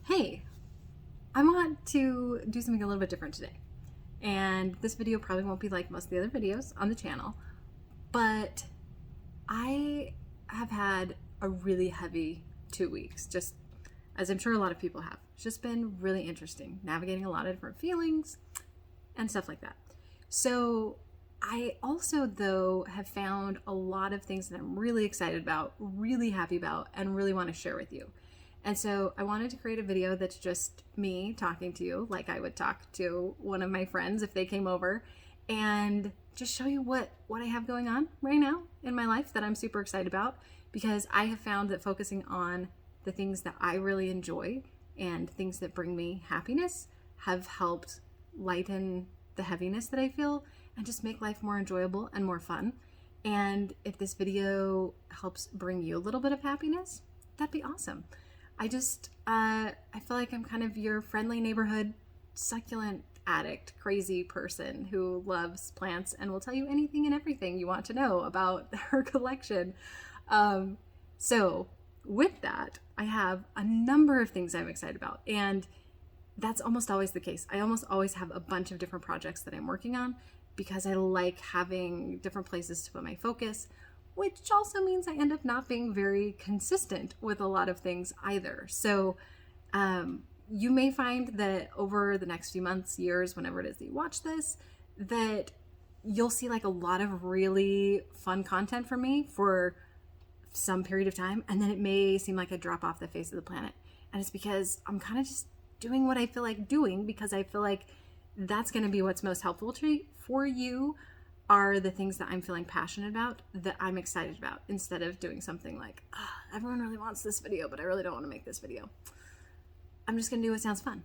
Hey, I want to do something a little bit different today. And this video probably won't be like most of the other videos on the channel, but I have had a really heavy 2 weeks, just as I'm sure a lot of people have. It's just been really interesting, navigating a lot of different feelings and stuff like that. So I also, though, have found a lot of things that I'm really excited about, really happy about, and really want to share with you. And so I wanted to create a video that's just me talking to you like I would talk to one of my friends if they came over, and just show you what I have going on right now in my life that I'm super excited about, because I have found that focusing on the things that I really enjoy and things that bring me happiness have helped lighten the heaviness that I feel and just make life more enjoyable and more fun. And if this video helps bring you a little bit of happiness, that'd be awesome. I feel like I'm kind of your friendly neighborhood succulent addict, crazy person who loves plants and will tell you anything and everything you want to know about her collection. So with that, I have a number of things I'm excited about, and that's almost always the case. I almost always have a bunch of different projects that I'm working on because I like having different places to put my focus, which also means I end up not being very consistent with a lot of things either. So you may find that over the next few months, years, whenever it is that you watch this, that you'll see like a lot of really fun content from me for some period of time, and then it may seem like I drop off the face of the planet. And it's because I'm kind of just doing what I feel like doing, because I feel like that's going to be what's most helpful for you, are the things that I'm feeling passionate about, that I'm excited about, instead of doing something like, everyone really wants this video, but I really don't want to make this video. I'm just going to do what sounds fun.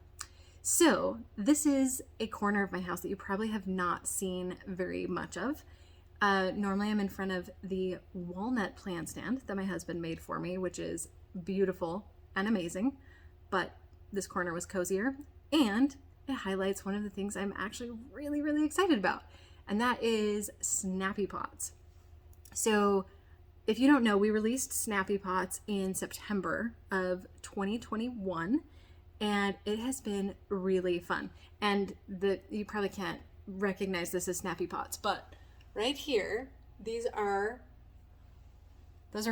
So this is a corner of my house that you probably have not seen very much of. Normally I'm in front of the walnut plant stand that my husband made for me, which is beautiful and amazing, but this corner was cozier, and it highlights one of the things I'm actually really, really excited about, and that is Snappy Pots. So if you don't know, we released Snappy Pots in September of 2021, and it has been really fun. And you probably can't recognize this as Snappy Pots, but right here, those are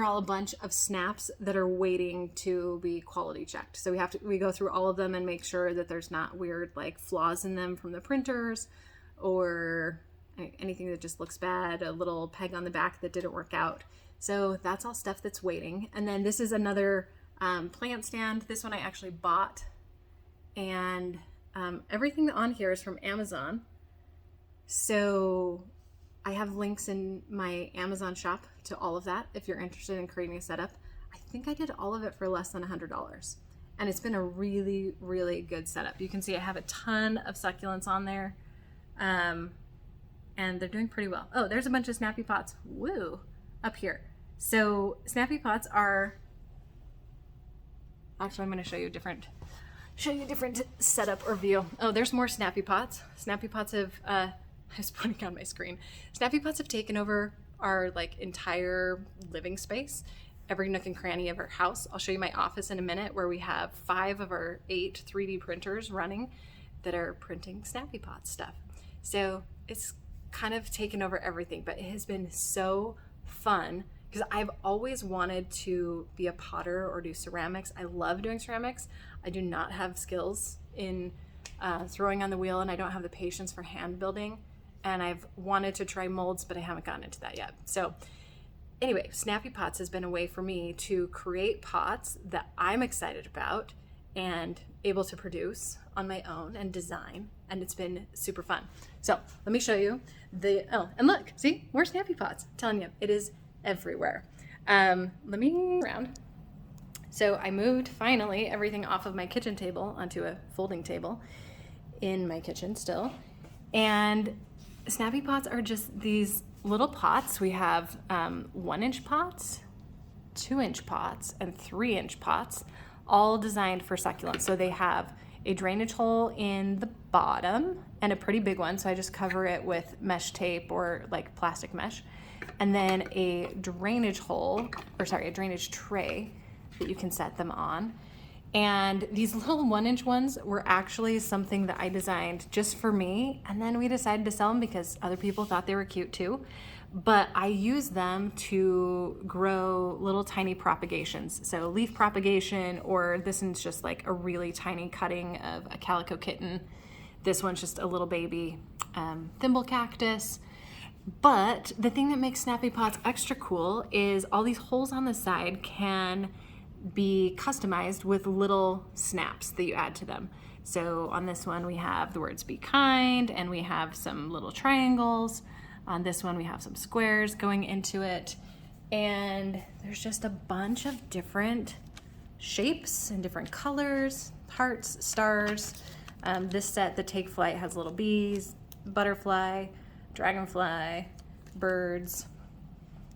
all a bunch of snaps that are waiting to be quality checked. So we go through all of them and make sure that there's not weird like flaws in them from the printers, or anything that just looks bad, a little peg on the back that didn't work out. So that's all stuff that's waiting. And then this is another plant stand. This one I actually bought, and everything on here is from Amazon. So I have links in my Amazon shop to all of that if you're interested in creating a setup. I think I did all of it for less than $100, and it's been a really, really good setup. You can see I have a ton of succulents on there, and they're doing pretty well. Oh, there's a bunch of Snappy Pots, woo, up here. So Snappy Pots are, actually I'm going to show you a different setup or view. Oh, there's more Snappy Pots. Snappy Pots have, I was putting on my screen. Snappy Pots have taken over our like entire living space, every nook and cranny of our house. I'll show you my office in a minute, where we have 5 of our 8 3D printers running that are printing Snappy Pots stuff. So it's kind of taken over everything, but it has been so fun because I've always wanted to be a potter or do ceramics. I love doing ceramics. I do not have skills in throwing on the wheel, and I don't have the patience for hand building. And I've wanted to try molds, but I haven't gotten into that yet. So anyway, Snappy Pots has been a way for me to create pots that I'm excited about and able to produce on my own and design. And it's been super fun. So let me show you and look, see, more Snappy Pots. I'm telling you, it is everywhere. Let me around. So I moved finally everything off of my kitchen table onto a folding table in my kitchen still. And Snappy Pots are just these little pots. We have 1-inch pots, 2-inch pots, and 3-inch pots, all designed for succulents. So they have a drainage hole in the bottom and a pretty big one. So I just cover it with mesh tape or like plastic mesh. And then a drainage tray that you can set them on. And these little 1-inch ones were actually something that I designed just for me. And then we decided to sell them because other people thought they were cute too. But I use them to grow little tiny propagations. So leaf propagation, or this one's just like a really tiny cutting of a calico kitten. This one's just a little baby thimble cactus. But the thing that makes Snappy Pots extra cool is all these holes on the side can be customized with little snaps that you add to them. So on this one we have the words "be kind," and we have some little triangles. On this one we have some squares going into it, and there's just a bunch of different shapes and different colors, hearts, stars. This set, the Take Flight, has little bees, butterfly, dragonfly, birds.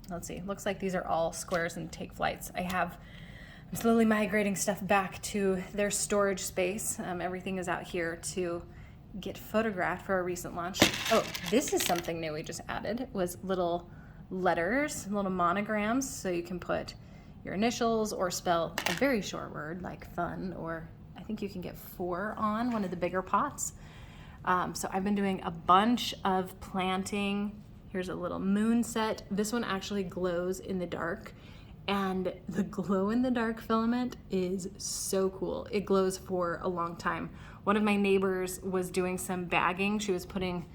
Let's see, looks like these are all squares and Take Flights. I'm slowly migrating stuff back to their storage space. Everything is out here to get photographed for our recent launch. Oh, this is something new we just added, was little letters, little monograms, so you can put your initials or spell a very short word like fun, or I think you can get 4 on one of the bigger pots. So I've been doing a bunch of planting. Here's a little moon set. This one actually glows in the dark, and the glow-in-the-dark filament is so cool. It glows for a long time. One of my neighbors was doing some bagging. She was putting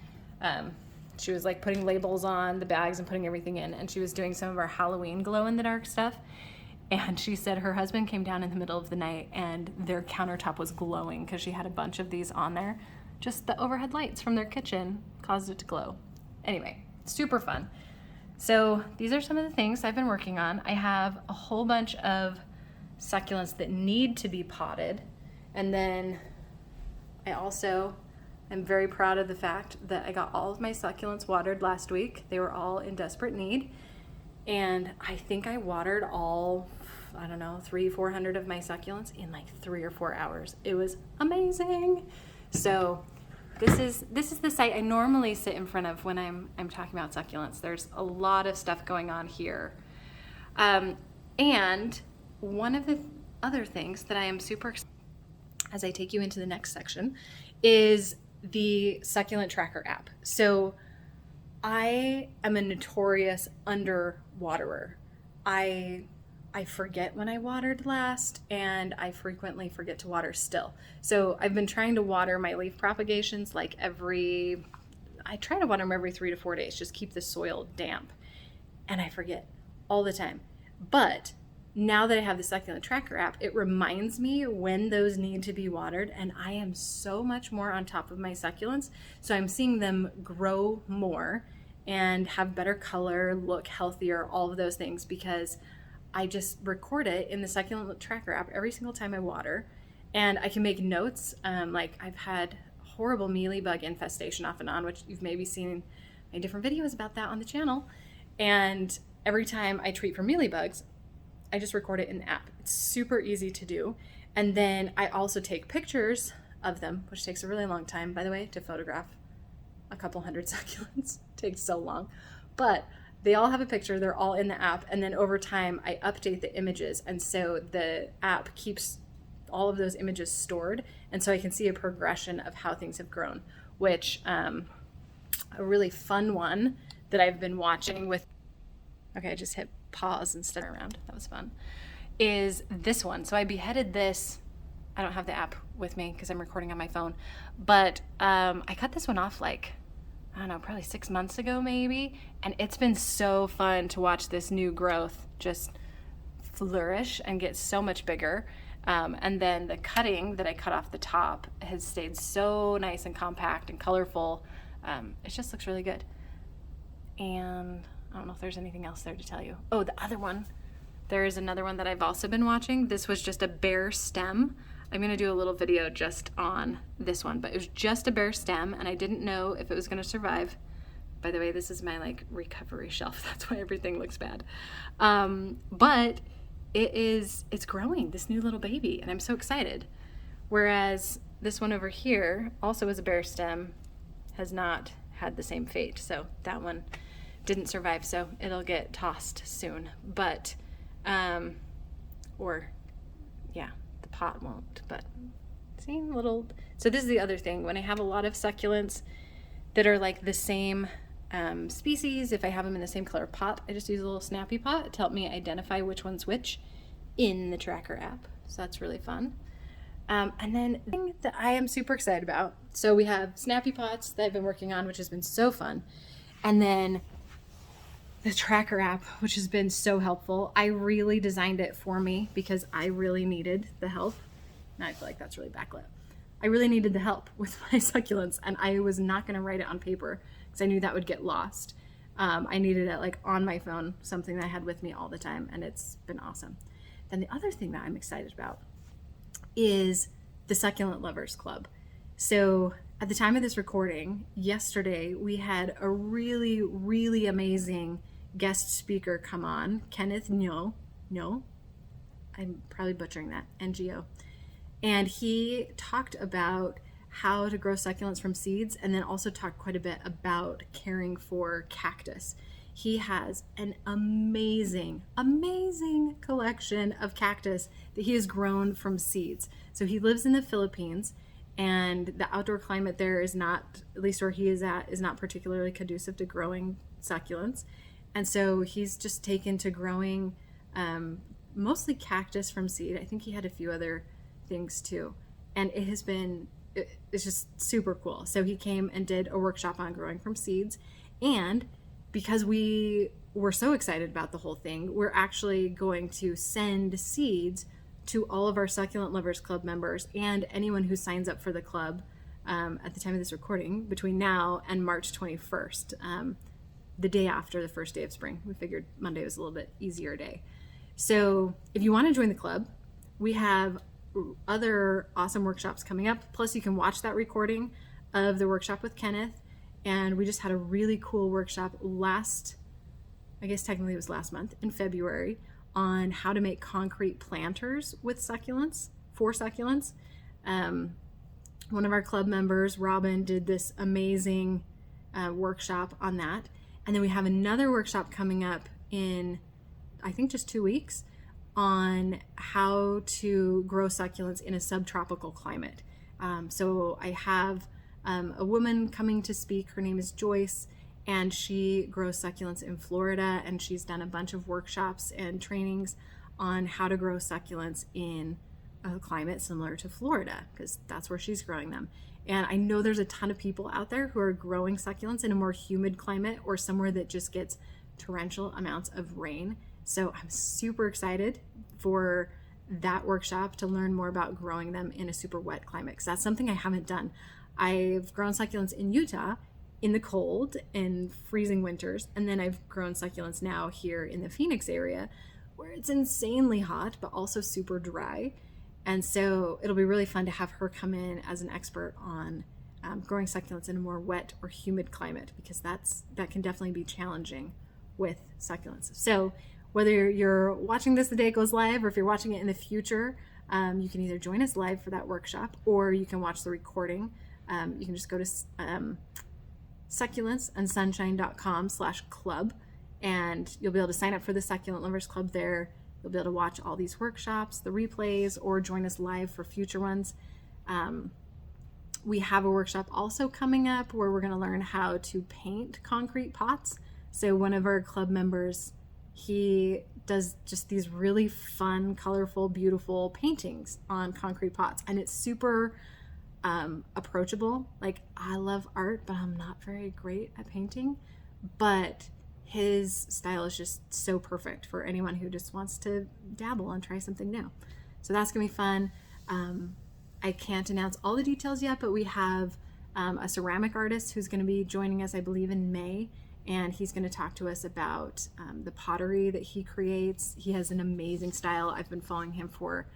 labels on the bags and putting everything in, and she was doing some of our Halloween glow-in-the-dark stuff. And she said her husband came down in the middle of the night and their countertop was glowing because she had a bunch of these on there. Just the overhead lights from their kitchen caused it to glow. Anyway, super fun. So these are some of the things I've been working on. I have a whole bunch of succulents that need to be potted. And then I also am very proud of the fact that I got all of my succulents watered last week. They were all in desperate need. And I think I watered all, 300-400 of my succulents in like 3 or 4 hours. It was amazing. So this is the site I normally sit in front of when I'm talking about succulents. There's a lot of stuff going on here. And one of the other things that I am super excited as I take you into the next section is the Succulent Tracker app. So I am a notorious underwaterer. I forget when I watered last, and I frequently forget to water still. So I've been trying to water my leaf propagations I try to water them every 3 to 4 days, just keep the soil damp. And I forget all the time. But now that I have the Succulent Tracker app, it reminds me when those need to be watered, and I am so much more on top of my succulents. So I'm seeing them grow more and have better color, look healthier, all of those things, because I just record it in the Succulent Tracker app every single time I water, and I can make notes. Like I've had horrible mealybug infestation off and on, which you've maybe seen my different videos about that on the channel. And every time I treat for mealybugs, I just record it in the app. It's super easy to do. And then I also take pictures of them, which takes a really long time, by the way, to photograph a couple hundred succulents. It takes so long. But they all have a picture, they're all in the app, and then over time I update the images, and so the app keeps all of those images stored, and so I can see a progression of how things have grown, which a really fun one that I've been watching with, okay, I just hit pause instead of around, that was fun, is this one. So I beheaded this, I don't have the app with me because I'm recording on my phone, but I cut this one off like, I don't know, probably 6 months ago maybe, and it's been so fun to watch this new growth just flourish and get so much bigger. And then the cutting that I cut off the top has stayed so nice and compact and colorful. It just looks really good. And I don't know if there's anything else there to tell you. Oh, the other one. There is another one that I've also been watching. This was just a bare stem. I'm gonna do a little video just on this one, but it was just a bare stem, and I didn't know if it was gonna survive. By the way, this is my like recovery shelf. That's why everything looks bad. But it's growing, this new little baby, and I'm so excited. Whereas this one over here also is a bare stem, has not had the same fate. So that one didn't survive, so it'll get tossed soon. But, the pot won't, but see, little. So this is the other thing. When I have a lot of succulents that are like the same species, if I have them in the same color pot, I just use a little Snappy Pot to help me identify which one's which in the Tracker app. So that's really fun. And then the thing that I am super excited about, so we have Snappy Pots that I've been working on, which has been so fun. And then the Tracker app, which has been so helpful. I really designed it for me because I really needed the help. Now I feel like that's really backlit. I really needed the help with my succulents, and I was not going to write it on paper because I knew that would get lost. I needed it like on my phone, something that I had with me all the time, and it's been awesome. Then the other thing that I'm excited about is the Succulent Lovers Club. So at the time of this recording, yesterday, we had a really, really amazing guest speaker come on, Kenneth No, I'm probably butchering that, NGO. And he talked about how to grow succulents from seeds, and then also talked quite a bit about caring for cactus. He has an amazing, amazing collection of cactus that he has grown from seeds. So he lives in the Philippines, and the outdoor climate there is not, at least where he is at, is not particularly conducive to growing succulents. And so he's just taken to growing mostly cactus from seed. I think he had a few other things too. And it has been, it's just super cool. So he came and did a workshop on growing from seeds. And because we were so excited about the whole thing, we're actually going to send seeds to all of our Succulent Lovers Club members and anyone who signs up for the club at the time of this recording between now and March 21st, the day after the first day of spring. We figured Monday was a little bit easier day. So if you want to join the club, we have other awesome workshops coming up. Plus you can watch that recording of the workshop with Kenneth. And we just had a really cool workshop I guess technically it was last month in February, on how to make concrete planters with succulents, for succulents. One of our club members, Robin, did this amazing workshop on that. And then we have another workshop coming up in, I think, just 2 weeks on how to grow succulents in a subtropical climate. So I have a woman coming to speak. Her name is Joyce, and she grows succulents in Florida, and she's done a bunch of workshops and trainings on how to grow succulents in a climate similar to Florida, because that's where she's growing them. And I know there's a ton of people out there who are growing succulents in a more humid climate or somewhere that just gets torrential amounts of rain. So I'm super excited for that workshop to learn more about growing them in a super wet climate, because that's something I haven't done. I've grown succulents in Utah in the cold and freezing winters, and then I've grown succulents now here in the Phoenix area where it's insanely hot but also super dry. And so it'll be really fun to have her come in as an expert on growing succulents in a more wet or humid climate, because that can definitely be challenging with succulents. So whether you're watching this the day it goes live, or if you're watching it in the future, you can either join us live for that workshop, or you can watch the recording. You can just go to succulentsandsunshine.com/club, and you'll be able to sign up for the Succulent Lovers Club there. You'll be able to watch all these workshops, the replays, or join us live for future ones. We have a workshop also coming up where we're going to learn how to paint concrete pots. So one of our club members, he does just these really fun, colorful, beautiful paintings on concrete pots, and it's super approachable. Like, I love art, but I'm not very great at painting, but his style is just so perfect for anyone who just wants to dabble and try something new. So that's gonna be fun. I can't announce all the details yet, but we have a ceramic artist who's gonna be joining us, I believe, in May, and he's gonna talk to us about the pottery that he creates. He has an amazing style. I've been following him for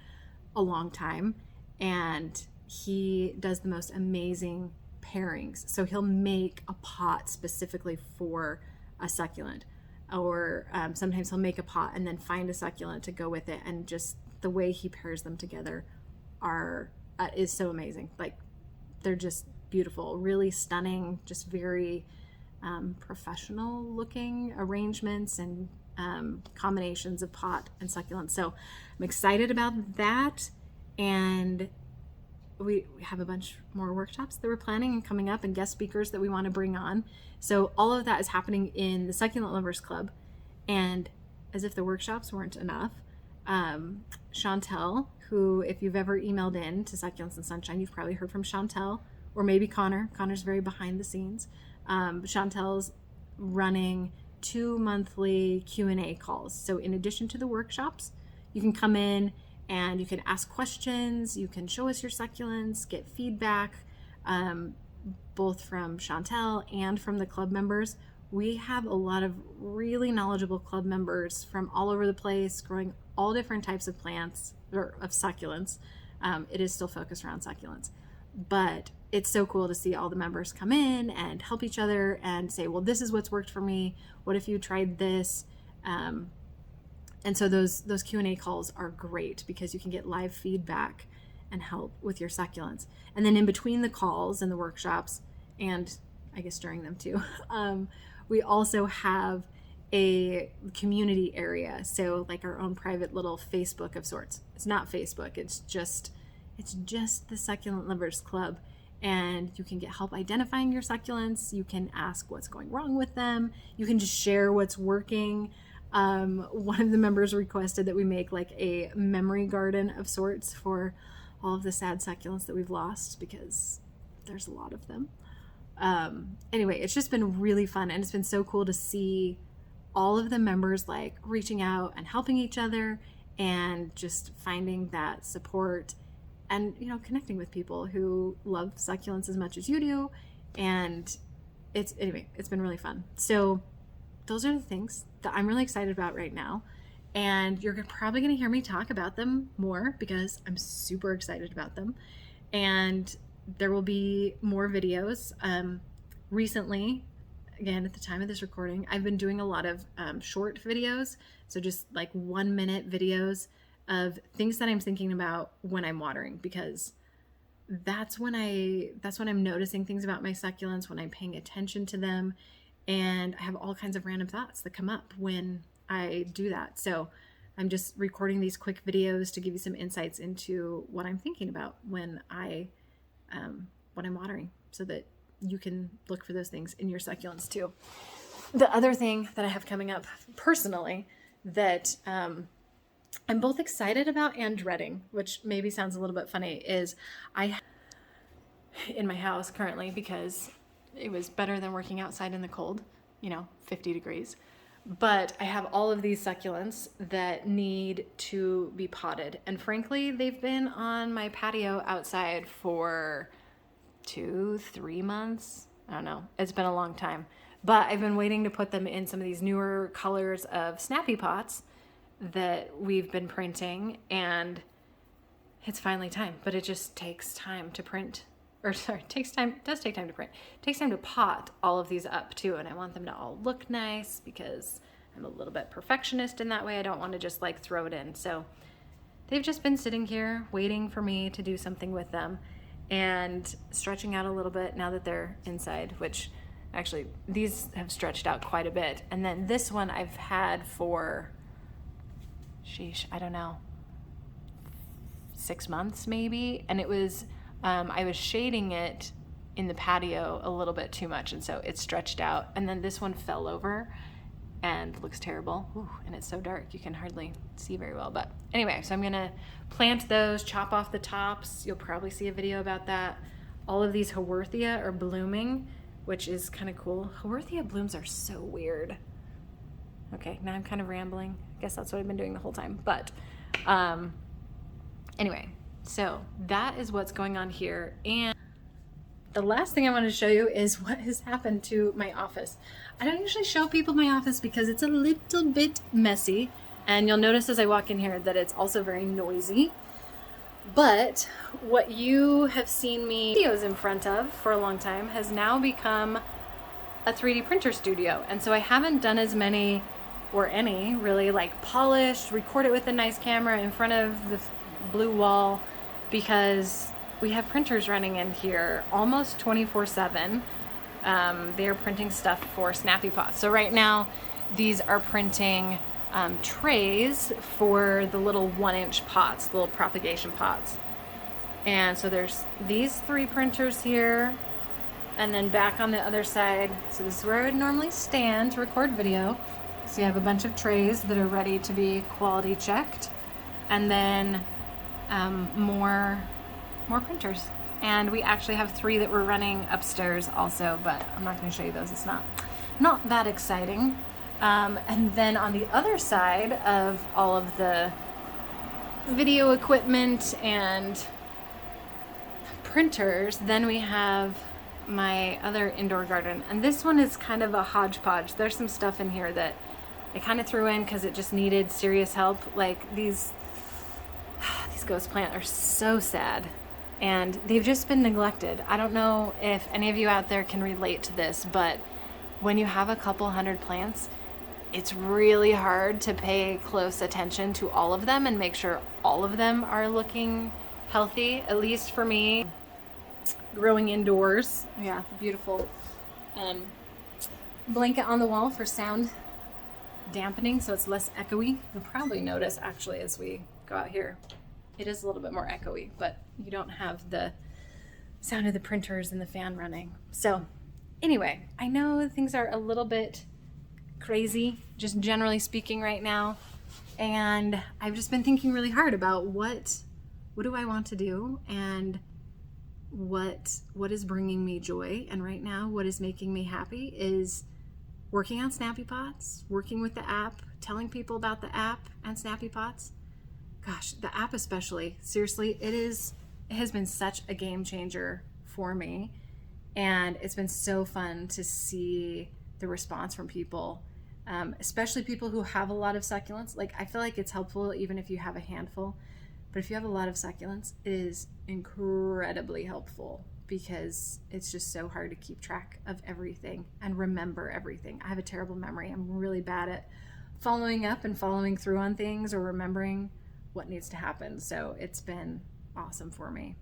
a long time, and he does the most amazing pairings. So he'll make a pot specifically for a succulent, or sometimes he'll make a pot and then find a succulent to go with it, and just the way he pairs them together is so amazing. Like, they're just beautiful, really stunning, just very professional looking arrangements and combinations of pot and succulent. So I'm excited about that. And we have a bunch more workshops that we're planning and coming up, and guest speakers that we want to bring on. So all of that is happening in the Succulent Lovers Club. And as if the workshops weren't enough, Chantel, who, if you've ever emailed in to Succulents and Sunshine, you've probably heard from Chantel, or maybe Connor. Connor's very behind the scenes. Chantel's running 2 monthly Q&A calls. So in addition to the workshops, you can come in and you can ask questions, you can show us your succulents, get feedback, both from Chantel and from the club members. We have a lot of really knowledgeable club members from all over the place, growing all different types of plants, or of succulents. It is still focused around succulents, but it's so cool to see all the members come in and help each other and say, well, this is what's worked for me. What if you tried this? And so those Q&A calls are great because you can get live feedback and help with your succulents. And then in between the calls and the workshops, and I guess during them too, we also have a community area. So like our own private little Facebook of sorts. It's not Facebook, it's just the Succulent Lovers Club. And you can get help identifying your succulents. You can ask what's going wrong with them. You can just share what's working. One of the members requested that we make like a memory garden of sorts for all of the sad succulents that we've lost, because there's a lot of them. Anyway, it's just been really fun, and it's been so cool to see all of the members like reaching out and helping each other and just finding that support and, you know, connecting with people who love succulents as much as you do. And it's been really fun. So those are the things that I'm really excited about right now. And you're probably going to hear me talk about them more because I'm super excited about them. And there will be more videos. Recently, again, at the time of this recording, I've been doing a lot of short videos. So just like 1 minute videos of things that I'm thinking about when I'm watering, because that's when I'm noticing things about my succulents, when I'm paying attention to them. And I have all kinds of random thoughts that come up when I do that. So I'm just recording these quick videos to give you some insights into what I'm thinking about when I'm watering, so that you can look for those things in your succulents too. The other thing that I have coming up personally that I'm both excited about and dreading, which maybe sounds a little bit funny, is in my house currently, because it was better than working outside in the cold, 50 degrees. But I have all of these succulents that need to be potted. And frankly, they've been on my patio outside for 2-3 months. I don't know. It's been a long time. But I've been waiting to put them in some of these newer colors of Snappy Pots that we've been printing. And it's finally time. But it just takes time to print. It does take time to print. It takes time to pot all of these up too, and I want them to all look nice because I'm a little bit perfectionist in that way. I don't want to just like throw it in. So they've just been sitting here waiting for me to do something with them and stretching out a little bit now that they're inside, which actually these have stretched out quite a bit. And then this one I've had for, I don't know, 6 months maybe, and it was I was shading it in the patio a little bit too much, and so it stretched out. And then this one fell over and looks terrible. Ooh, and it's so dark you can hardly see very well. But anyway, so I'm gonna plant those, chop off the tops. You'll probably see a video about that. All of these Haworthia are blooming, which is kind of cool. Haworthia blooms are so weird. Okay, now I'm kind of rambling. I guess that's what I've been doing the whole time. But anyway. So that is what's going on here. And the last thing I want to show you is what has happened to my office. I don't usually show people my office because it's a little bit messy. And you'll notice as I walk in here that it's also very noisy. But what you have seen me videos in front of for a long time has now become a 3D printer studio. And so I haven't done as many or any really like polished, record it with a nice camera in front of the blue wall, because we have printers running in here almost 24/7. They are printing stuff for Snappy Pots. So right now, these are printing trays for the little 1-inch pots, the little propagation pots. And so there's these 3 printers here, and then back on the other side. So this is where I would normally stand to record video. So you have a bunch of trays that are ready to be quality checked, and then more printers. And we actually have 3 that we're running upstairs also, but I'm not going to show you those. It's not that exciting. And then on the other side of all of the video equipment and printers, then we have my other indoor garden. And this one is kind of a hodgepodge. There's some stuff in here that I kind of threw in because it just needed serious help. Like these ghost plants are so sad, and they've just been neglected. I don't know if any of you out there can relate to this, but when you have a couple hundred plants, it's really hard to pay close attention to all of them and make sure all of them are looking healthy, at least for me. Growing indoors. Yeah, the beautiful blanket on the wall for sound dampening, so it's less echoey. You'll probably notice actually as we go out here, it is a little bit more echoey, but you don't have the sound of the printers and the fan running. So anyway, I know things are a little bit crazy, just generally speaking right now, and I've just been thinking really hard about what do I want to do, and what is bringing me joy. And right now what is making me happy is working on Snappy Pots, working with the app, telling people about the app and Snappy Pots. Gosh, the app especially, seriously, it has been such a game changer for me, and it's been so fun to see the response from people, especially people who have a lot of succulents. Like, I feel like it's helpful even if you have a handful, but if you have a lot of succulents, it is incredibly helpful because it's just so hard to keep track of everything and remember everything. I have a terrible memory. I'm really bad at following up and following through on things or remembering what needs to happen. So it's been awesome for me.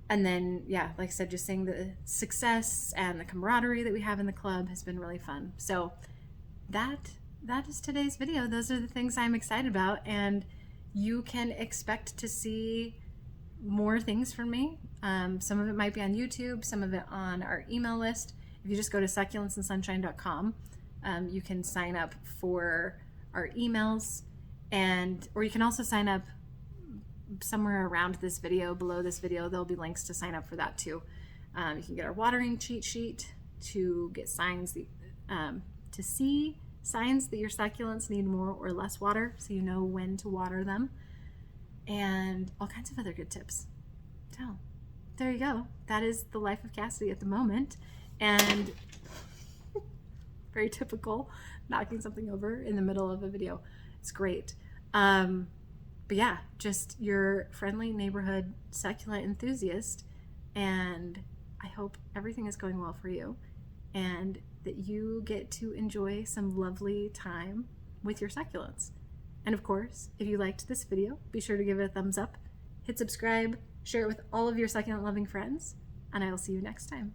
And then, yeah, like I said, just seeing the success and the camaraderie that we have in the club has been really fun. So that is today's video. Those are the things I'm excited about, and you can expect to see more things from me. Some of it might be on YouTube, some of it on our email list. If you just go to succulentsandsunshine.com, you can sign up for our emails, or you can also sign up somewhere around this video. Below this video, there'll be links to sign up for that too. You can get our watering cheat sheet to get signs, to see signs that your succulents need more or less water, so you know when to water them, and all kinds of other good tips. So there you go. That is the life of Cassidy at the moment, and very typical, knocking something over in the middle of a video. It's great. But yeah, just your friendly neighborhood succulent enthusiast, and I hope everything is going well for you, and that you get to enjoy some lovely time with your succulents. And of course, if you liked this video, be sure to give it a thumbs up, hit subscribe, share it with all of your succulent loving friends, and I will see you next time.